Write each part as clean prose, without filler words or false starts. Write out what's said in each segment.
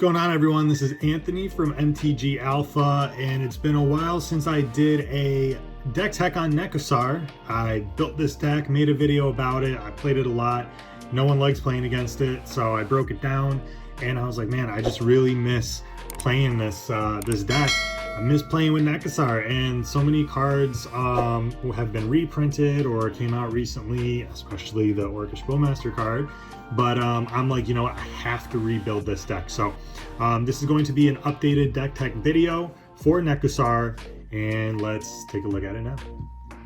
going on, everyone? This is Anthony from MTG Alpha, and it's been a while since I did a deck tech on Nekusar. I built this deck, made a video about it, I played it a lot. No one likes playing against it, so I broke it down, and I was like, man, I just really miss playing this deck. I miss playing with Nekusar, and so many cards have been reprinted or came out recently, especially the Orcish Bowmaster card. But I'm like, you know what, I have to rebuild this deck. So this is going to be an updated deck tech video for Nekusar, and let's take a look at it now.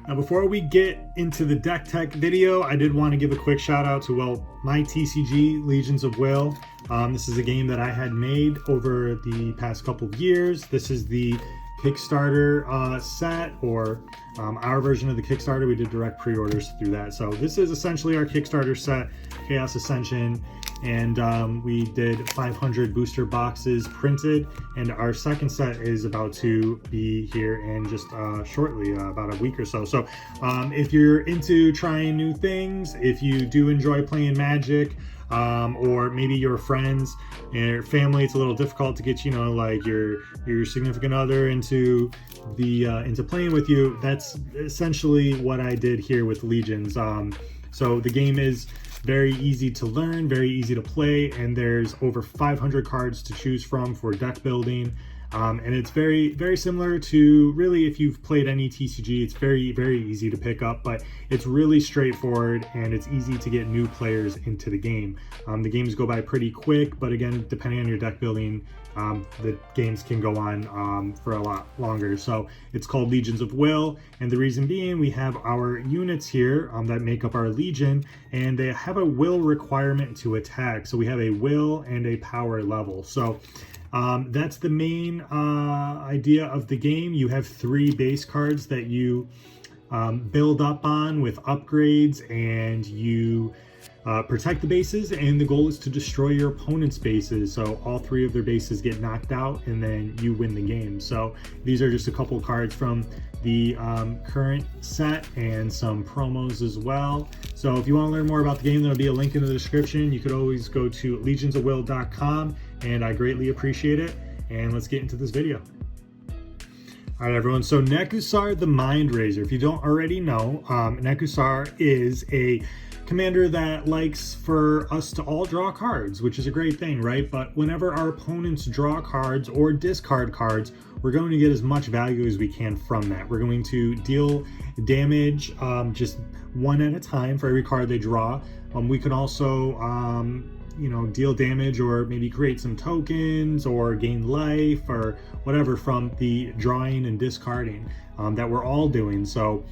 Now, before we get into the deck tech video, I did want to give a quick shout out to, well, my TCG, Legions of Will. This is a game that I had made over the past couple of years. This is the Kickstarter set, or our version of the Kickstarter. We did direct pre-orders through that. So this is essentially our Kickstarter set, Chaos Ascension, and we did 500 booster boxes printed, and our second set is about to be here in just shortly, about a week or so. So if you're into trying new things, if you do enjoy playing Magic, or maybe your friends and your family, it's a little difficult to get, you know, like your significant other into playing with you. That's essentially what I did here with Legions. So the game is very easy to learn, very easy to play, and there's over 500 cards to choose from for deck building. And it's very, very similar to, really, if you've played any TCG, it's very, very easy to pick up, but it's really straightforward and it's easy to get new players into the game. The games go by pretty quick, but again, depending on your deck building, the games can go on for a lot longer. So it's called Legions of Will, and the reason being, we have our units here that make up our Legion, and they have a will requirement to attack. So we have a will and a power level. So that's the main idea of the game. You have 3 base cards that you build up on with upgrades, and you protect the bases, and the goal is to destroy your opponent's bases. So all 3 of their bases get knocked out, and then you win the game. So these are just a couple cards from the current set and some promos as well. So if you want to learn more about the game, there'll be a link in the description. You could always go to legionsofwill.com, and I greatly appreciate it. And let's get into this video. All right, everyone, so Nekusar the Mindrazer. If you don't already know, Nekusar is a commander that likes for us to all draw cards, which is a great thing, right? But whenever our opponents draw cards or discard cards, we're going to get as much value as we can from that. We're going to deal damage just one at a time for every card they draw. We can also you know, deal damage or maybe create some tokens or gain life or whatever from the drawing and discarding that we're all doing. So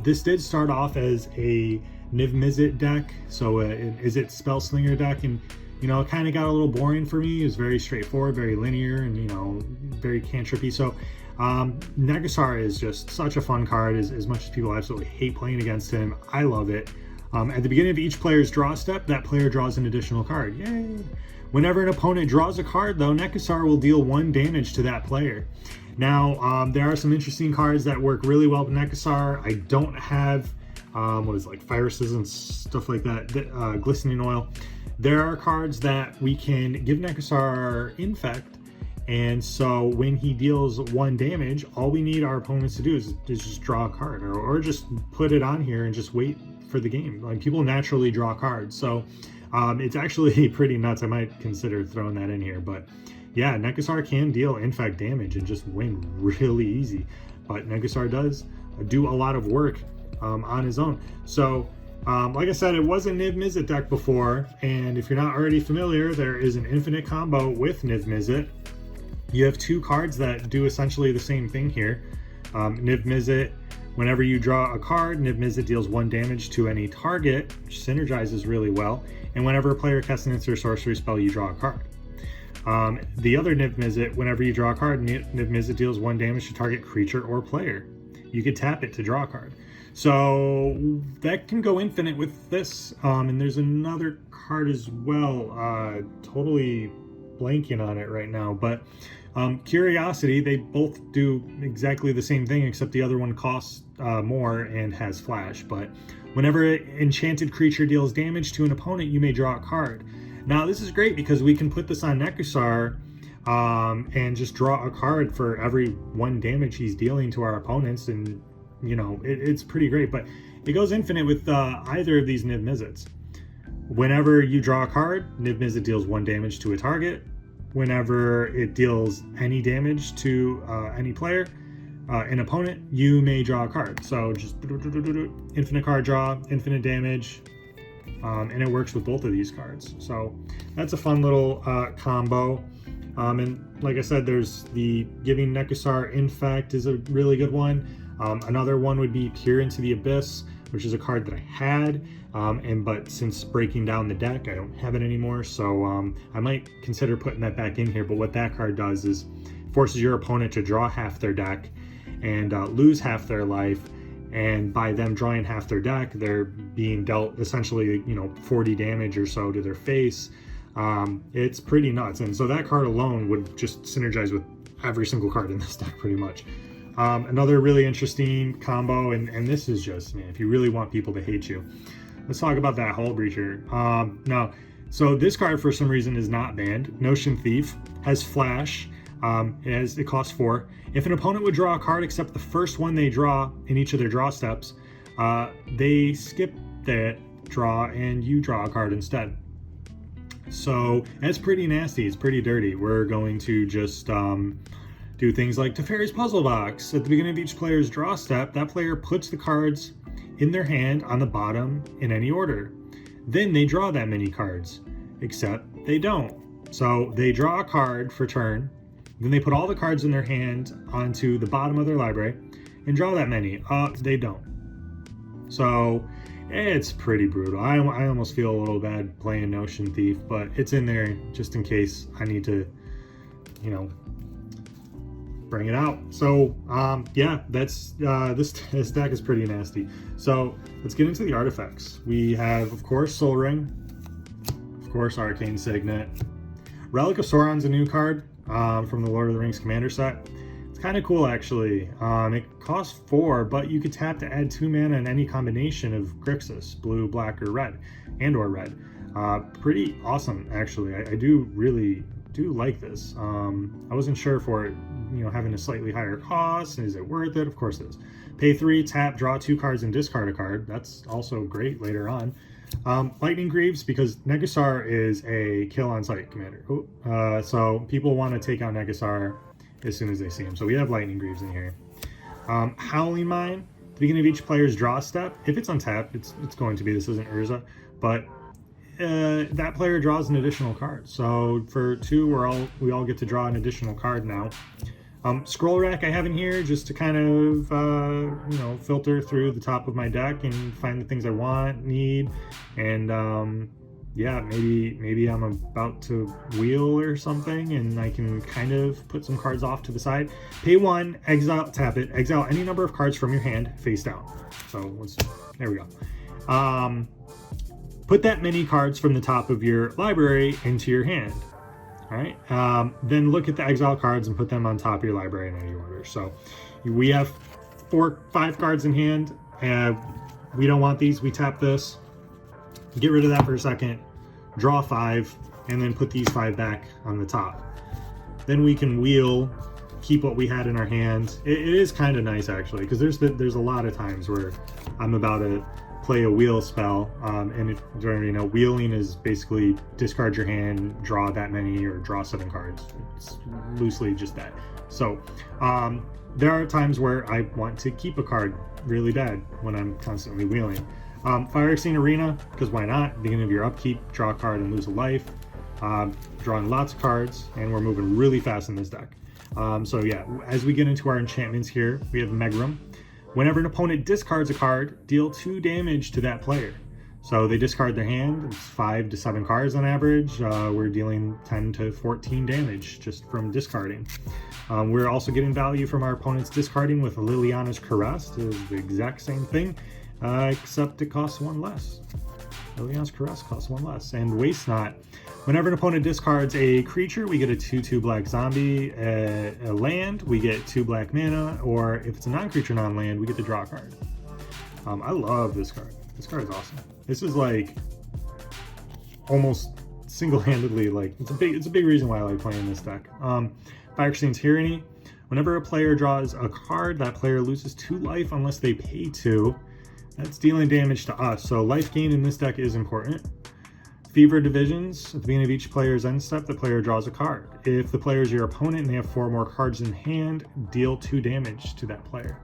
this did start off as a Niv Mizzet deck, so is it Spellslinger deck, and you know, it kind of got a little boring for me. It was very straightforward, very linear, and you know, very cantrippy. So Nekusar is just such a fun card. As much as people absolutely hate playing against him, I love it. At the beginning of each player's draw step, that player draws an additional card. Yay! Whenever an opponent draws a card, though, Nekusar will deal 1 damage to that player. Now, there are some interesting cards that work really well with Nekusar. I don't have what is it, like viruses and stuff like that, glistening oil. There are cards that we can give Nekusar infect, and so when he deals 1 damage, all we need our opponents to do is just draw a card, or just put it on here and just wait for the game. Like, people naturally draw cards, so it's actually pretty nuts. I might consider throwing that in here, but yeah, Nekusar can deal infect damage and just win really easy. But Nekusar does do a lot of work on his own. So like I said, it was a Niv Mizzet deck before, and if you're not already familiar, there is an infinite combo with Niv Mizzet. You have 2 cards that do essentially the same thing here. Niv Mizzet, whenever you draw a card, Niv Mizzet deals 1 damage to any target, which synergizes really well. And whenever a player casts an instant or sorcery spell, you draw a card. The other Niv Mizzet, whenever you draw a card, Niv Mizzet deals 1 damage to target creature or player. You could tap it to draw a card. So that can go infinite with this. And there's another card as well, totally blanking on it right now, but Curiosity, they both do exactly the same thing, except the other one costs more and has flash. But whenever an enchanted creature deals damage to an opponent, you may draw a card. Now this is great because we can put this on Nekusar and just draw a card for every 1 damage he's dealing to our opponents, and you know, it's pretty great. But it goes infinite with either of these Niv Mizzets. Whenever you draw a card, Niv Mizzet deals 1 damage to a target. Whenever it deals any damage to any player, an opponent, you may draw a card. So just infinite card draw, infinite damage, and it works with both of these cards. So that's a fun little combo. And like I said, there's the giving Nekusar Infect is a really good one. Another one would be Peer into the Abyss, which is a card that I had, but since breaking down the deck, I don't have it anymore. So I might consider putting that back in here. But what that card does is forces your opponent to draw half their deck and lose half their life. And by them drawing half their deck, they're being dealt essentially, you know, 40 damage or so to their face. It's pretty nuts. And so that card alone would just synergize with every single card in this deck pretty much. Another really interesting combo, and this is just, man, if you really want people to hate you, let's talk about that Hull Breacher. Now, so this card for some reason is not banned. Notion Thief has Flash. It costs 4. If an opponent would draw a card except the first one they draw in each of their draw steps, they skip that draw and you draw a card instead. So that's pretty nasty. It's pretty dirty. We're going to just do things like Teferi's Puzzle Box. At the beginning of each player's draw step, that player puts the cards in their hand on the bottom in any order. Then they draw that many cards, except they don't. So they draw a card for turn, then they put all the cards in their hand onto the bottom of their library and draw that many. They don't. So it's pretty brutal. I almost feel a little bad playing Notion Thief, but it's in there just in case I need to, you know, bring it out. So yeah, that's this deck is pretty nasty. So let's get into the artifacts. We have, of course, Soul Ring, of course, Arcane Signet. Relic of Sauron's a new card from the Lord of the Rings Commander set. It's kind of cool, actually. It costs 4, but you could tap to add 2 mana in any combination of grixis, blue, black, or red, pretty awesome, actually. I do really like this. I wasn't sure for it, you know, having a slightly higher cost. Is it worth it? Of course it is. Pay 3, tap, draw 2 cards, and discard a card. That's also great later on. Lightning Greaves, because Nekusar is a kill on sight commander. So people want to take out Nekusar as soon as they see him. So we have Lightning Greaves in here. Howling Mine, at the beginning of each player's draw step, if it's untapped, it's going to be, this isn't Urza, but that player draws an additional card. So for 2, we all get to draw an additional card now. Scroll Rack I have in here just to kind of you know, filter through the top of my deck and find the things I want, need, and yeah, maybe I'm about to wheel or something and I can kind of put some cards off to the side. Pay 1, exile, tap it, exile any number of cards from your hand face down. So there we go. Put that many cards from the top of your library into your hand. All right, then look at the exile cards and put them on top of your library in any order. So we have 5 cards in hand, and we don't want these. We tap this, get rid of that for a second, draw 5, and then put these 5 back on the top. Then we can wheel, keep what we had in our hand. It is kind of nice, actually, because there's a lot of times where I'm about to play a wheel spell, and if you know, wheeling is basically discard your hand, draw that many, or draw 7 cards. It's loosely just that. So there are times where I want to keep a card really bad when I'm constantly wheeling. Fire Extinct Arena, because why not? Beginning of your upkeep, draw a card and lose a life. Drawing lots of cards, and we're moving really fast in this deck. So yeah, as we get into our enchantments here, we have Megrim. Whenever an opponent discards a card, deal 2 damage to that player. So they discard their hand, it's 5 to 7 cards on average. We're dealing 10 to 14 damage just from discarding. We're also getting value from our opponent's discarding with Liliana's Caress. It is the exact same thing, except it costs 1 less. Liliana's Caress costs 1 less. And Waste Not. Whenever an opponent discards a creature, we get a 2/2 black zombie. A land, we get 2 black mana, or if it's a non-creature non-land, we get to draw a card. I love this card. This card is awesome. This is like almost single-handedly, like, it's a big reason why I like playing this deck. Phyrexian's Tyranny. Whenever a player draws a card, that player loses 2 life unless they pay 2. That's dealing damage to us, so life gain in this deck is important. Fever Divisions. At the beginning of each player's end step, the player draws a card. If the player is your opponent and they have 4 more cards in hand, deal 2 damage to that player.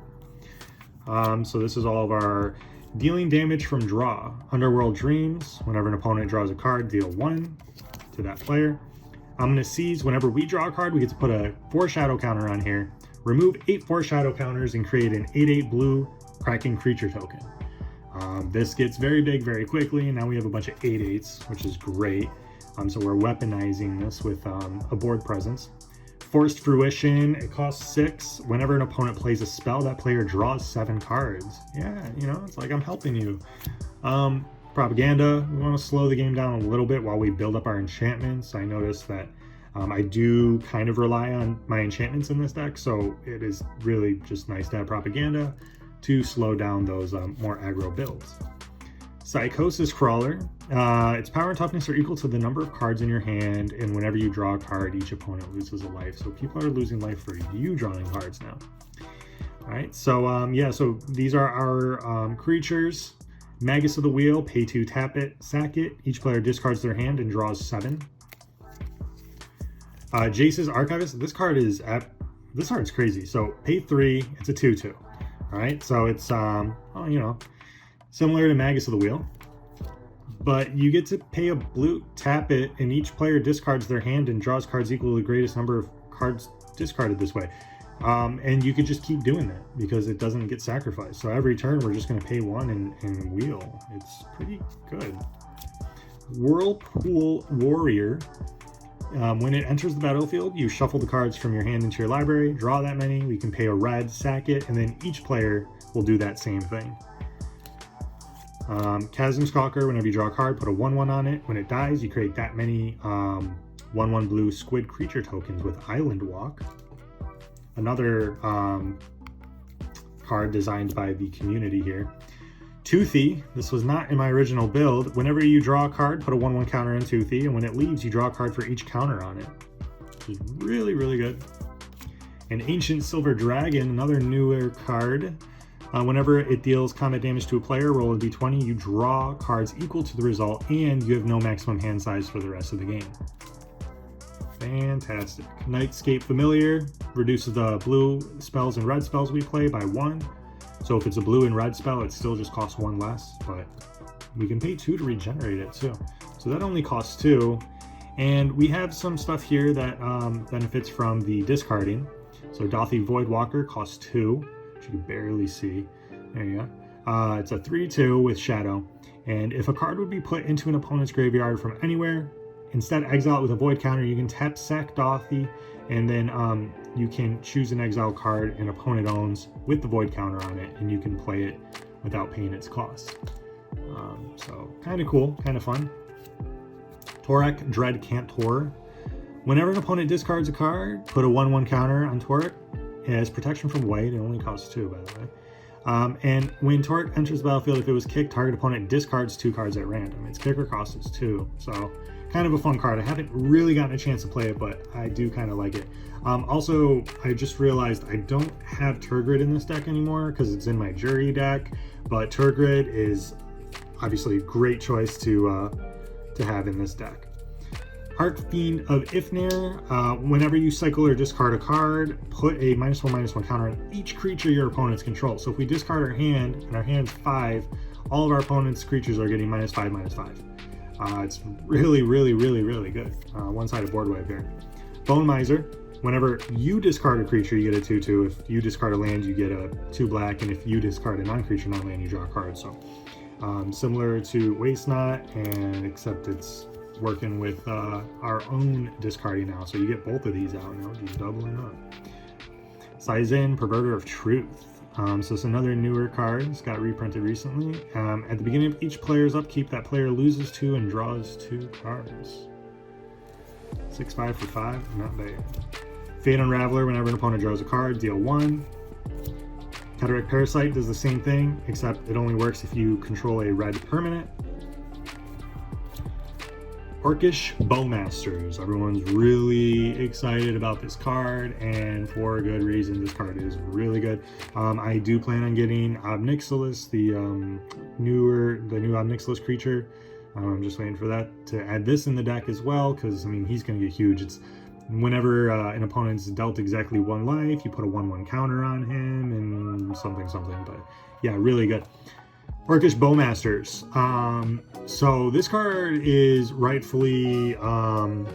So this is all of our dealing damage from draw. Underworld Dreams. Whenever an opponent draws a card, deal 1 to that player. Ominous Seas. Whenever we draw a card, we get to put a 4 shadow counter on here. Remove 8 4 shadow counters and create an 8/8 blue Kraken creature token. This gets very big very quickly, and now we have a bunch of 8/8s, which is great. So we're weaponizing this with a board presence. Forced Fruition, it costs 6. Whenever an opponent plays a spell, that player draws 7 cards. Yeah, you know, it's like I'm helping you. Propaganda, we want to slow the game down a little bit while we build up our enchantments. I noticed that I do kind of rely on my enchantments in this deck, so it is really just nice to have Propaganda to slow down those more aggro builds. Psychosis Crawler. Its power and toughness are equal to the number of cards in your hand, and whenever you draw a card, each opponent loses a life. So people are losing life for you drawing cards now. All right, so yeah, so these are our creatures. Magus of the Wheel, pay 2, tap it, sack it. Each player discards their hand and draws 7. Jace's Archivist. This card's crazy. So pay 3, it's a 2/2. All right, so it's you know, similar to Magus of the Wheel, but you get to pay a blue, tap it, and each player discards their hand and draws cards equal to the greatest number of cards discarded this way. And you could just keep doing that because it doesn't get sacrificed. So every turn we're just going to pay 1 and wheel. It's pretty good. Whirlpool Warrior. When it enters the battlefield, you shuffle the cards from your hand into your library, draw that many, we can pay a red, sack it, and then each player will do that same thing. Chasm Stalker, whenever you draw a card, put a 1/1 on it. When it dies, you create that many 1/1 blue squid creature tokens with Island Walk. Another card designed by the community here. Toothy, this was not in my original build. Whenever you draw a card, put a 1/1 counter in Toothy, and when it leaves, you draw a card for each counter on it. Which is really, really good. An Ancient Silver Dragon, another newer card. Whenever it deals combat damage to a player, roll a d20, you draw cards equal to the result, and you have no maximum hand size for the rest of the game. Fantastic. Nightscape Familiar reduces the blue spells and red spells we play by 1. So if it's a blue and red spell, it still just costs 1 less, but we can pay 2 to regenerate it too. So that only costs 2. And we have some stuff here that benefits from the discarding. So Dothy Voidwalker costs 2, which you can barely see. There you go. It's a 3/2 with Shadow. And if a card would be put into an opponent's graveyard from anywhere, instead exile it with a void counter, you can tap sack Dothy, and then you can choose an exile card an opponent owns with the void counter on it, and you can play it without paying its cost. So kind of cool, kind of fun. Torek Dread Cantor. Whenever an opponent discards a card, put a 1/1 counter on Torek. It has protection from white. It only costs 2, by the way. And when Torek enters the battlefield, if it was kicked, target opponent discards 2 cards at random. Its kicker cost is 2, so kind of a fun card. I haven't really gotten a chance to play it, but I do kind of like it. Also, I just realized I don't have Turgid in this deck anymore because it's in my Jury deck, but Turgid is obviously a great choice to have in this deck. Archfiend of Ifnir. Whenever you cycle or discard a card, put a -1/-1 counter on each creature your opponents control. So if we discard our hand and our hand's 5, all of our opponent's creatures are getting -5/-5. It's really, really, really, really good. One-sided board wipe here. Bone Miser. Whenever you discard a creature, you get a 2/2. If you discard a land, you get a 2 black, and if you discard a non-creature, non-land, you draw a card. So similar to Waste Not, and except it's working with our own discarding now. So you get both of these out now, just doubling up. Saizen, Perverter of Truth. So it's another newer card. It's got reprinted recently. At the beginning of each player's upkeep, that player loses 2 and draws 2 cards. 6/5 for 5, not bad. Fate Unraveler, whenever an opponent draws a card, deal 1. Cataract Parasite does the same thing, except it only works if you control a red permanent. Orcish Bowmasters. Everyone's really excited about this card, and for a good reason. This card is really good. I do plan on getting Obnixilis, the new Obnixilis creature. I'm just waiting for that to add this in the deck as well, because I mean he's going to get huge. It's whenever an opponent's dealt exactly 1 life, you put a 1/1 counter on him and something. But yeah, really good. Orcish Bowmasters. So this card is rightfully a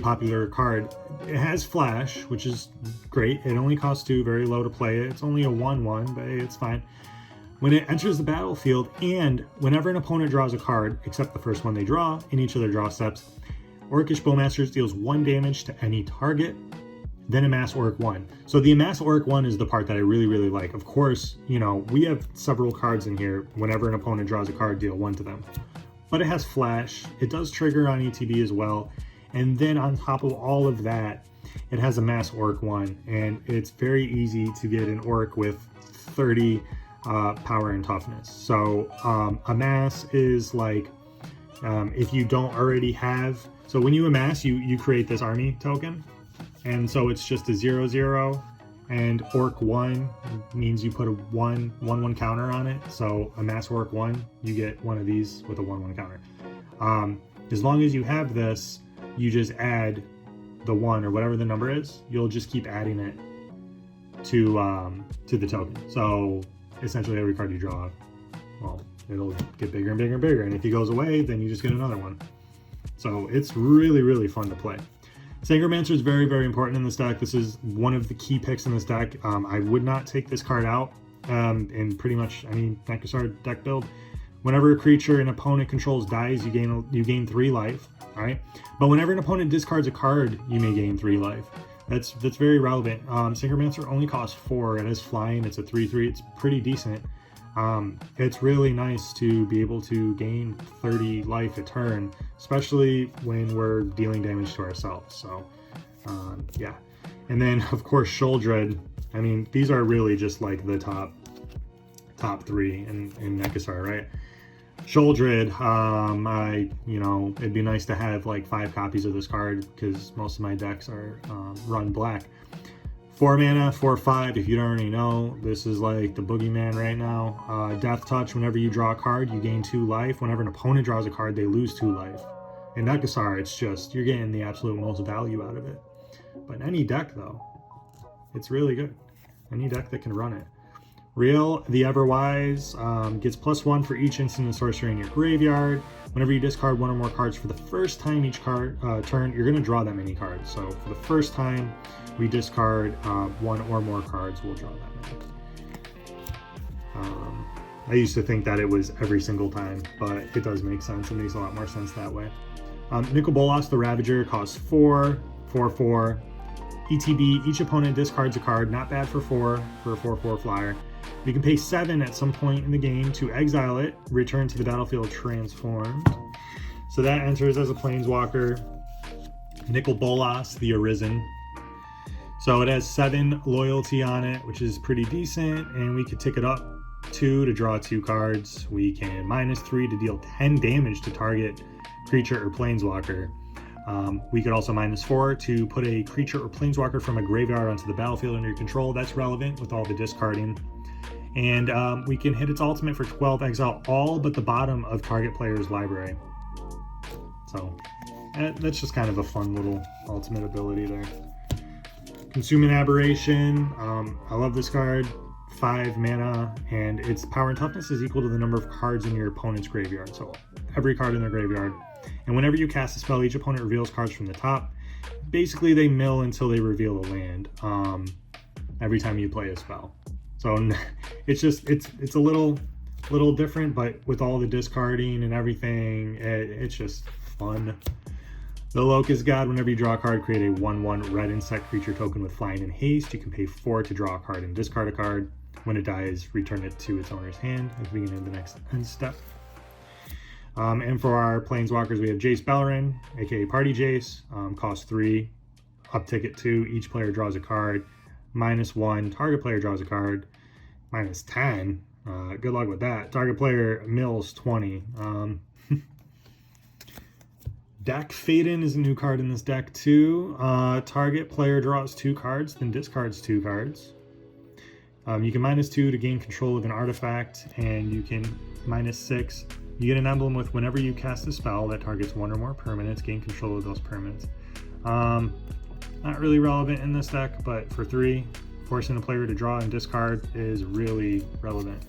popular card. It has flash, which is great. It only costs 2, very low to play it. It's only a 1/1, but it's fine. When it enters the battlefield, and whenever an opponent draws a card, except the first one they draw, in each of their draw steps, Orcish Bowmasters deals 1 damage to any target, then amass Orc 1. So the amass Orc 1 is the part that I really like. Of course, you know, we have several cards in here. Whenever an opponent draws a card, deal 1 to them. But it has flash. It does trigger on ETB as well. And then on top of all of that, it has amass Orc 1. And it's very easy to get an Orc with 30 power and toughness. So amass is like, if you don't already have... So when you amass, you create this army token. And so it's just a 0/0, and Orc 1 means you put a 1/1 counter on it. So amass Orc 1, you get one of these with a 1/1 counter. As long as you have this, you just add the 1 or whatever the number is. You'll just keep adding it to the token. So essentially every card you draw, well, it'll get bigger and bigger and bigger. And if he goes away, then you just get another one. So it's really fun to play. Sangromancer is very important in this deck. This is one of the key picks in this deck. I would not take this card out in pretty much any Nekusar deck build. Whenever a creature an opponent controls dies, you gain 3 life. All right, but whenever an opponent discards a card, you may gain 3 life. That's very relevant. Sangromancer only costs 4. It has flying. It's a 3/3. It's pretty decent. It's really nice to be able to gain 30 life a turn, especially when we're dealing damage to ourselves. So yeah, and then of course Sheoldred. I mean, these are really just like the top 3 in Nekusar, right? Sheoldred, it'd be nice to have like 5 copies of this card, because most of my decks are run black. 4 mana, 4/5. If you don't already know, this is like the boogeyman right now. Death Touch. Whenever you draw a card, you gain 2 life. Whenever an opponent draws a card, they lose 2 life. In Nekusar, it's just, you're getting the absolute most value out of it. But in any deck, though, it's really good. Any deck that can run it. Riel, the Everwise, gets +1 for each instant and sorcery in your graveyard. Whenever you discard 1 or more cards for the first time each turn, you're going to draw that many cards. So for the first time we discard 1 or more cards, we'll draw that many. I used to think that it was every single time, but it does make sense. It makes a lot more sense that way. Nikobolas, the Ravager, costs 4/4. ETB, each opponent discards a card. Not bad for 4 for a 4/4 flyer. You can pay 7 at some point in the game to exile it, return to the battlefield transformed. So that enters as a Planeswalker. Nikobolas, the Arisen. So it has 7 loyalty on it, which is pretty decent, and we could tick it up 2 to draw 2 cards. We can -3 to deal 10 damage to target creature or Planeswalker. We could also -4 to put a creature or Planeswalker from a graveyard onto the battlefield under your control. That's relevant with all the discarding. And we can hit its ultimate for 12, exile all but the bottom of target player's library. So that's just kind of a fun little ultimate ability there. Consuming Aberration, I love this card. 5 mana, and its power and toughness is equal to the number of cards in your opponent's graveyard. So every card in their graveyard. And whenever you cast a spell, each opponent reveals cards from the top. Basically, they mill until they reveal a land every time you play a spell. So it's just it's a little different, but with all the discarding and everything, it's just fun. The Locust God, whenever you draw a card, create a 1/1 red insect creature token with flying and haste. You can pay 4 to draw a card and discard a card. When it dies, return it to its owner's hand at the beginning of the next end step. And for our Planeswalkers, we have Jace Beleren, aka Party Jace, costs 3, uptick it 2, each player draws a card, -1, target player draws a card, -10, good luck with that, target player mills 20. Deck Fade-In is a new card in this deck too. Target player draws 2 cards, then discards 2 cards. You can -2 to gain control of an artifact, and you can -6. You get an emblem with whenever you cast a spell that targets 1 or more permanents, gain control of those permanents. Not really relevant in this deck, but for 3, forcing the player to draw and discard is really relevant.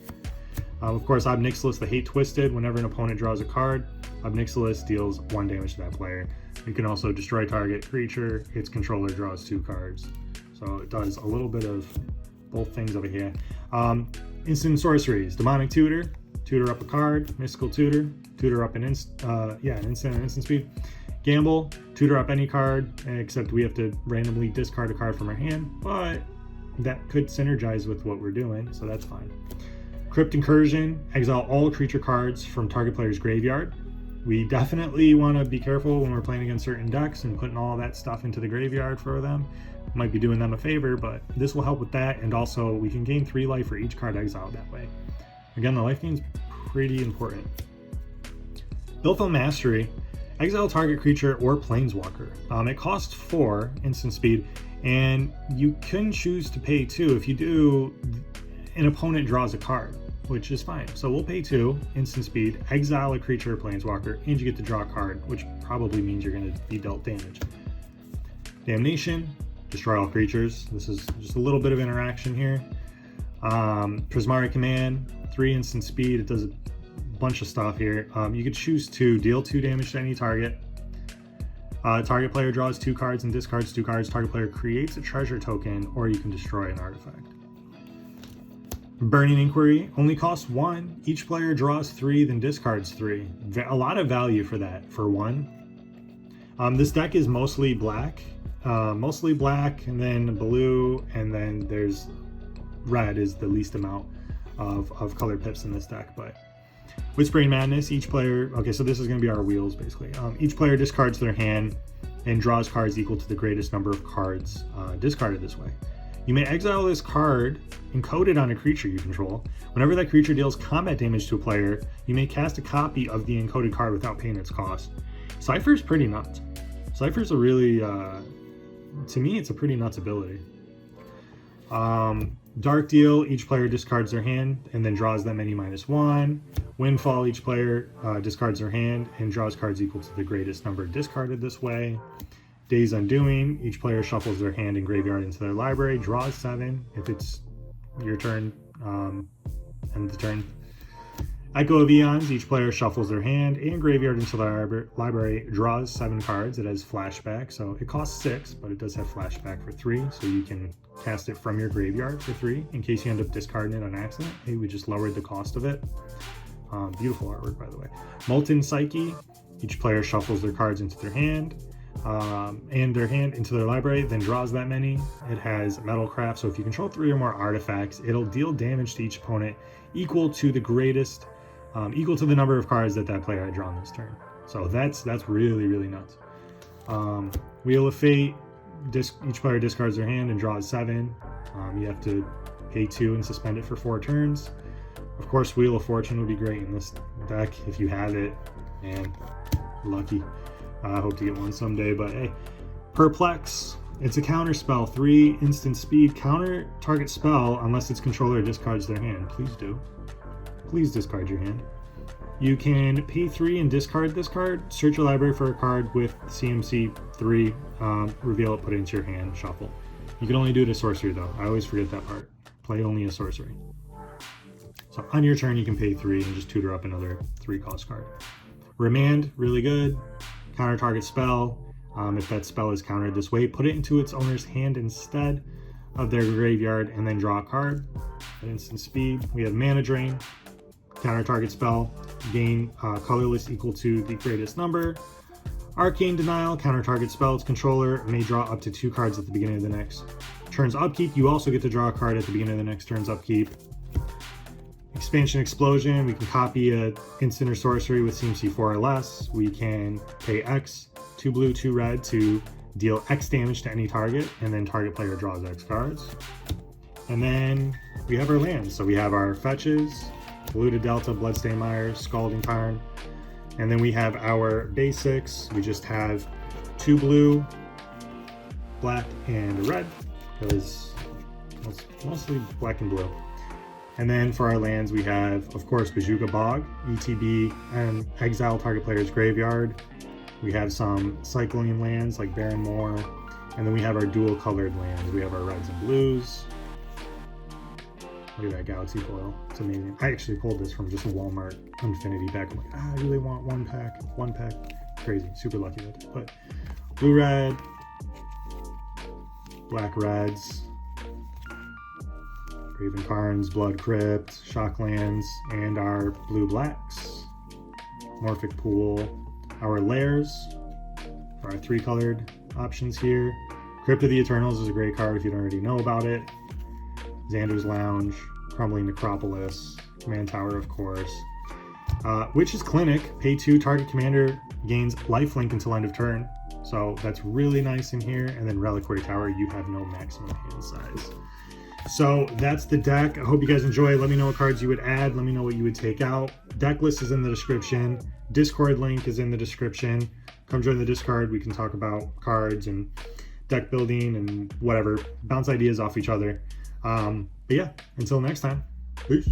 Of course, Ob Nixilis, the Hate Twisted. Whenever an opponent draws a card, Ob Nixilis deals 1 damage to that player. You can also destroy target creature. Its controller draws 2 cards. So it does a little bit of both things over here. Instant sorceries. Demonic Tutor. Tutor up a card. Mystical Tutor. Tutor up an instant and instant speed. Gamble. Tutor up any card, except we have to randomly discard a card from our hand, but that could synergize with what we're doing, so that's fine. Crypt Incursion. Exile all creature cards from target player's graveyard. We definitely want to be careful when we're playing against certain decks and putting all that stuff into the graveyard for them. Might be doing them a favor, but this will help with that, and also we can gain 3 life for each card exiled that way. Again, the life gain's pretty important. Bilfo Mastery. Exile target creature or planeswalker. It costs 4 instant speed, and you can choose to pay 2. If you do, an opponent draws a card, which is fine. So we'll pay 2 instant speed, exile a creature or planeswalker, and you get to draw a card, which probably means you're going to be dealt damage. Damnation. Destroy all creatures. This is just a little bit of interaction here. Prismari Command. 3 instant speed. It does a bunch of stuff here. You could choose to deal 2 damage to any target. Target player draws 2 cards and discards 2 cards. Target player creates a treasure token, or you can destroy an artifact. Burning Inquiry only costs 1. Each player draws 3, then discards 3. A lot of value for that, for 1. This deck is mostly black, and then blue, and then there's red is the least amount of color pips in this deck. But Whispering Madness, each player, okay, so this is going to be our wheels basically. Each player discards their hand and draws cards equal to the greatest number of cards discarded this way. You may exile this card encoded on a creature you control. Whenever that creature deals combat damage to a player, you may cast a copy of the encoded card without paying its cost. Cypher's pretty nuts. Cypher's a really, to me, it's a pretty nuts ability. Dark Deal, each player discards their hand and then draws that many -1. Windfall, each player discards their hand and draws cards equal to the greatest number discarded this way. Days Undoing, each player shuffles their hand and graveyard into their library, draws 7 if it's your turn, end the turn. Echo of Eons, each player shuffles their hand and graveyard into their library, draws 7 cards. It has flashback, so it costs 6, but it does have flashback for 3, so you can cast it from your graveyard for 3 in case you end up discarding it on accident. Hey, we just lowered the cost of it. Beautiful artwork, by the way. Molten Psyche, each player shuffles their cards into their hand and their hand into their library, then draws that many. It has Metalcraft, so if you control 3 or more artifacts, it'll deal damage to each opponent equal to the greatest, equal to the number of cards that player had drawn this turn. So that's really, really nuts. Wheel of Fate, each player discards their hand and draws 7. You have to pay 2 and suspend it for 4 turns. Of course, Wheel of Fortune would be great in this deck if you have it, and lucky. I hope to get one someday, but hey. Perplex, it's a counter spell, 3 instant speed, counter target spell unless its controller discards their hand. Please do. Please discard your hand. You can pay 3 and discard this card. Search your library for a card with CMC 3, reveal it, put it into your hand, shuffle. You can only do it as sorcery though. I always forget that part. Play only a sorcery. So on your turn, you can pay 3 and just tutor up another 3 cost card. Remand, really good. Counter target spell. If that spell is countered this way, put it into its owner's hand instead of their graveyard and then draw a card at instant speed. We have Mana Drain. Counter target spell, gain colorless equal to the greatest number. Arcane Denial, counter target spell, its controller may draw up to 2 cards at the beginning of the next turn's upkeep. You also get to draw a card at the beginning of the next turn's upkeep. Expansion Explosion, we can copy an instant or sorcery with CMC 4 or less. We can pay X, 2 blue, 2 red to deal X damage to any target, and then target player draws X cards. And then we have our lands. So we have our fetches, Polluted Delta, Bloodstained Mire, Scalding Tarn, And then we have our basics. We just have 2 blue, black, and a red, because it's mostly black and blue. And then for our lands, we have, of course, Bojuka Bog, ETB, and exile target player's graveyard. We have some cycling lands like Barren Moor, and then we have our dual colored lands. We have our reds and blues. Look at that Galaxy foil. It's amazing. I actually pulled this from just a Walmart Infinity pack. I'm like, I really want one pack. Crazy, super lucky with it. But blue red, black reds, Raven Karns, Blood Crypt, Shocklands, and our blue blacks. Morphic Pool, our layers, our 3 colored options here. Crypt of the Eternals is a great card if you don't already know about it. Xander's Lounge, Crumbling Necropolis, Command Tower, of course. Witch's Clinic, pay 2, target commander gains lifelink until end of turn. So that's really nice in here. And then Reliquary Tower, you have no maximum hand size. So that's the deck. I hope you guys enjoy. Let me know what cards you would add. Let me know what you would take out. Deck list is in the description. Discord link is in the description. Come join the Discord. We can talk about cards and deck building and whatever. Bounce ideas off each other. But yeah, until next time, peace.